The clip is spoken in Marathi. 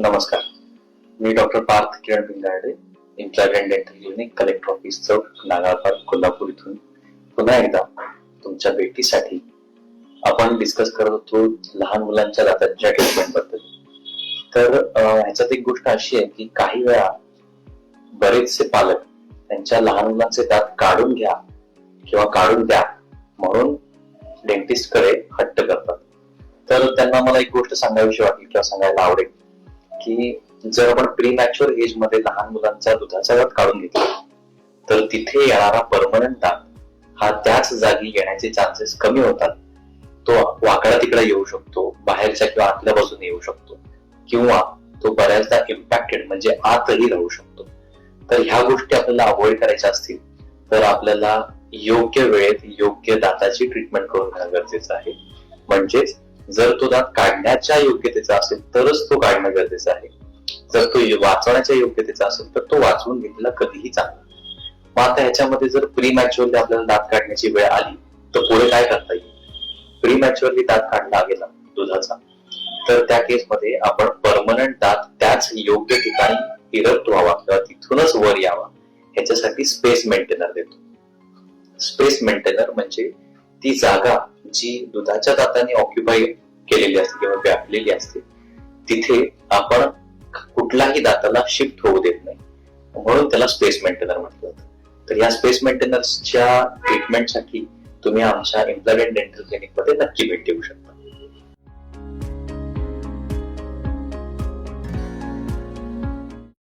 नमस्कार. मी doctor Parth Kiran Pingarde, implied dental clinic, collector office चौक, नागाळपाड, कोल्हापूर इथून पुन्हा एकदा तुमच्या भेटीसाठी आपण डिस्कस करत होतो लहान मुलांच्या दातांच्या ट्रीटमेंट बद्दल. तर ह्याच्यात एक गोष्ट अशी आहे की काही वेळा बरेचसे पालक त्यांच्या लहान मुलांचे दात काढून घ्या किंवा काढून द्या म्हणून डेंटिस्ट कडे हट्ट करतात. तर त्यांना मला एक गोष्ट सांगावीशी वाटेल किंवा सांगायला आवडेल की जर आपण प्रीमॅच्युअर एज मध्ये लहान मुलांचा दुधाचा दात काढून घेतला तर तिथे येणारा परमनंट दात हा त्याच जागी येण्याचे चान्सेस कमी होतात. तो वाकडा तिकडे येऊ शकतो, बाहेरच्या किंवा आतल्या बाजूने येऊ शकतो किंवा तो बऱ्याचदा इम्पॅक्टेड म्हणजे आतही राहू शकतो. तर ह्या गोष्टी आपल्याला अवॉइड करायच्या असतील तर आपल्याला योग्य वेळेत योग्य दाताची ट्रीटमेंट करून घेणं गरजेचं आहे. म्हणजेच जर तो दात काढण्याच्या योग्यतेचा असेल तरच तो काढणं गरजेचं आहे. जर तो वाचवण्याच्या योग्यतेचा असेल तर तो वाचवून घेतलेला कधीही चांगला. मग आता ह्याच्यामध्ये जर प्रीमॅच्युअरली आपल्याला दात काढण्याची वेळ आली तर पुढे काय करता येईल? प्रीमॅच्युअरली दात काढला गेला दुधाचा तर त्या केसमध्ये आपण परमनंट दात त्याच योग्य ठिकाणी इरप्ट व्हावा किंवा तिथूनच वर यावा ह्याच्यासाठी स्पेस मेंटेनर देतो. स्पेस मेंटेनर म्हणजे ती जागा जी दुधाच्या दातांनी ऑक्युपाय केलेली असते किंवा व्यापलेली असते तिथे आपण कुठलाही दाताला शिफ्ट होऊ देत नाही, म्हणून त्याला स्पेस मेंटेनर म्हटलं जातं. तर या स्पेस मेंटेनर्सच्या ट्रीटमेंटसाठी तुम्ही आमच्या इम्प्लायड डेंटल क्लिनिक मध्ये नक्की भेट देऊ शकता.